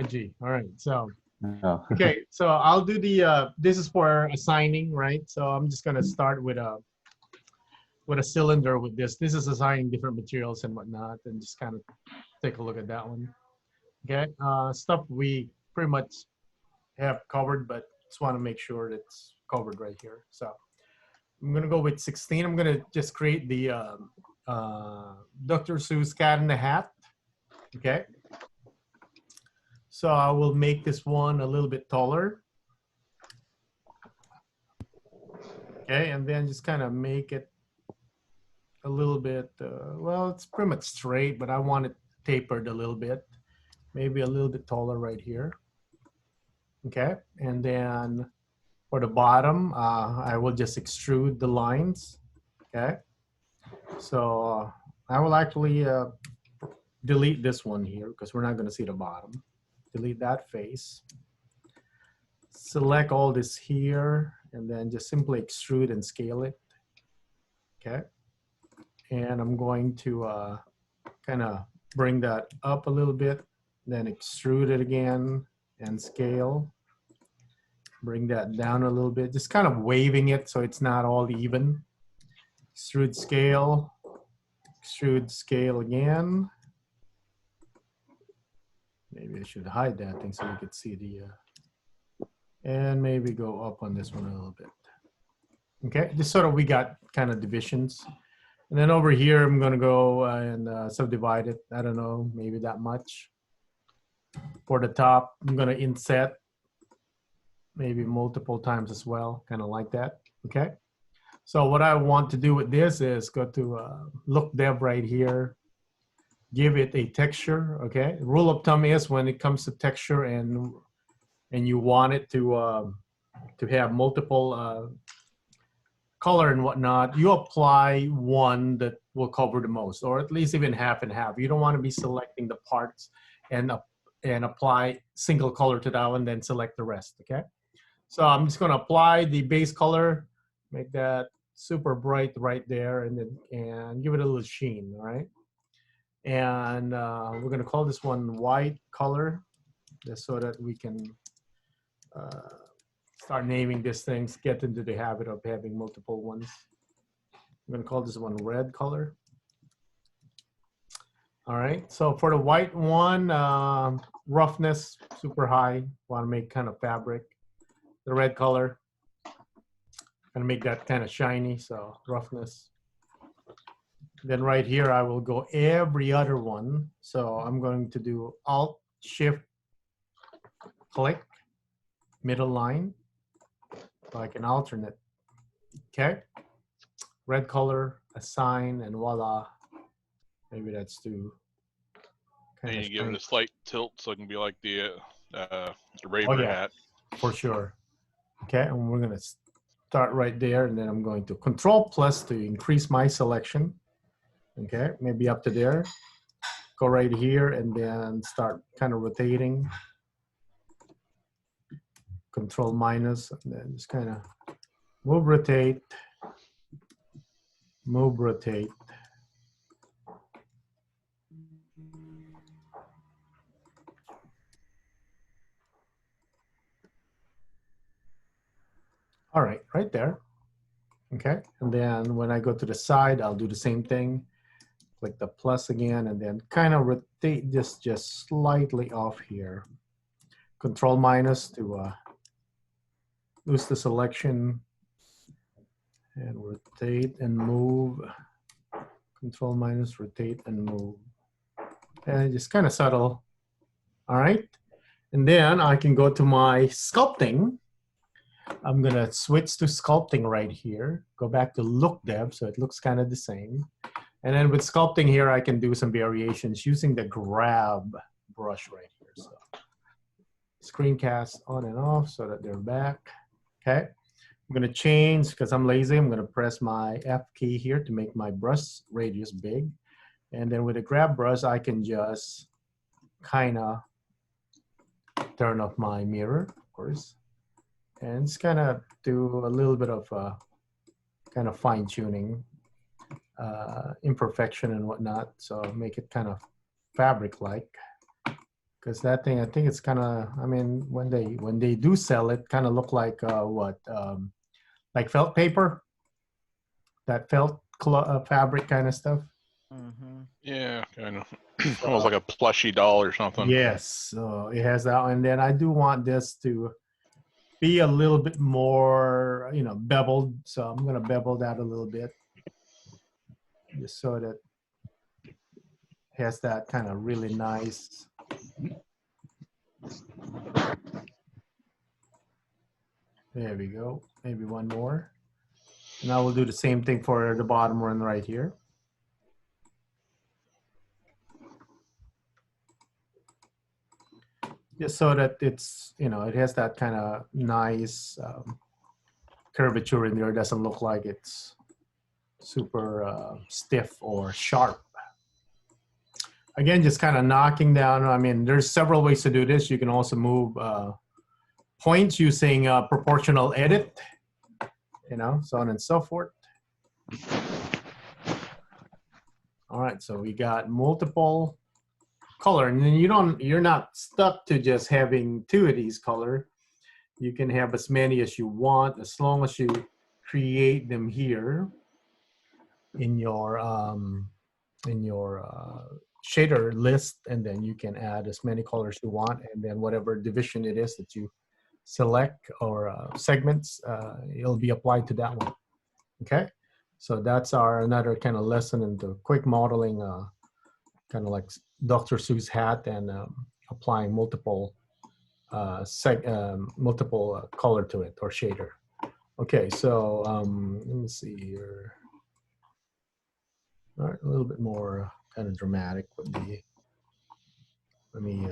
G. All right. So, Oh. okay. So I'll do the, this is for assigning, right? So I'm just going to start with a cylinder with this. This is assigning different materials and whatnot, and just kind of take a look at that one. Okay. Stuff we pretty much have covered, but just want to make sure that it's covered right here. So I'm going to go with 16. I'm going to just create the Dr. Seuss Cat in the Hat. Okay. So I will make this one a little bit taller. Okay, and then just kind of make it a little bit, well, it's pretty much straight, but I want it tapered a little bit. Maybe a little bit taller right here. Okay, and then for the bottom, I will just extrude the lines. Okay, so I will actually delete this one here because we're not going to see the bottom. Delete that face. Select all this here and then just simply extrude and scale it. Okay, and I'm going to kind of bring that up a little bit, then extrude it again and scale. Bring that down a little bit, just kind of waving it so it's not all even. Extrude scale again. Maybe I should hide that thing so you could see the, and maybe go up on this one a little bit. Okay, just sort of we got kind of divisions. And then over here, I'm gonna go and subdivide it. I don't know, maybe that much. For the top, I'm gonna inset maybe multiple times as well, kind of like that, okay? So what I want to do with this is go to look dev right here, give it a texture, okay? Rule of thumb is when it comes to texture and you want it to have multiple color and whatnot, you apply one that will cover the most, or at least even half and half. You don't want to be selecting the parts and apply single color to that one, then select the rest, okay? So I'm just going to apply the base color, make that super bright right there, and then give it a little sheen, all right? And we're going to call this one white color, just so that we can start naming these things, get into the habit of having multiple ones. I'm going to call this one red color. All right, so for the white one, roughness super high, want to make kind of fabric. The red color, gonna make that kind of shiny, so roughness. Then right here, I will go every other one. So I'm going to do Alt, Shift, click, middle line, like an alternate. Okay, red color, assign, and voila. Maybe that's too And kind of you give shiny. it a slight tilt so it can be like the Raver hat. For sure. Okay, and we're gonna start right there, and then I'm going to Control plus to increase my selection. Okay, maybe up to there. Go right here and then start kind of rotating. Control minus, and then just kind of move, rotate, move, rotate. All right, right there. Okay, and then when I go to the side, I'll do the same thing. Click the plus again, and then kind of rotate this just slightly off here. Control minus to lose the selection, and rotate and move. Control minus, rotate and move. And just kind of subtle. All right, and then I can go to my sculpting. I'm gonna switch to sculpting right here. Go back to look dev, so it looks kind of the same. And then with sculpting here, I can do some variations using the grab brush right here. So screencast on and off so that they're back. Okay, I'm gonna change, because I'm lazy, I'm gonna press my F key here to make my brush radius big. And then with the grab brush, I can just kind of turn off my mirror, of course, and just kind of do a little bit of kind of fine tuning, imperfection and whatnot. So make it kind of fabric-like. because that thing, I think it's kind of, I mean, when they do sell it, kind of look like like felt paper, that felt fabric kind of stuff. Mm-hmm. Yeah, kind of. Almost like a plushy doll or something. Yes, so it has that, and then I do want this to be a little bit more, you know, beveled. So I'm gonna bevel that a little bit, just so that it has that kind of really nice. There we go. Maybe one more. And I will do the same thing for the bottom one right here. Just so that it's, you know, it has that kind of nice curvature in there. It doesn't look like it's super stiff or sharp. Again, just kind of knocking down. I mean, there's several ways to do this. You can also move points using proportional edit, you know, so on and so forth. All right, so we got multiple color, and then you're not stuck to just having 2 of these color. You can have as many as you want, as long as you create them here in your shader list, and then you can add as many colors you want, and then whatever division it is that you select or segments, it'll be applied to that one. Okay, so that's our another kind of lesson into quick modeling, kind of like Dr. Seuss hat, and applying multiple color to it, or shader. Okay, so let me see here. All right, a little bit more kind of dramatic with the, let me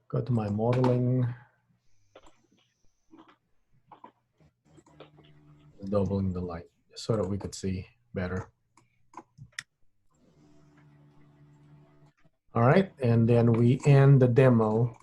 go to my modeling, doubling the light so that we could see better. All right, and then we end the demo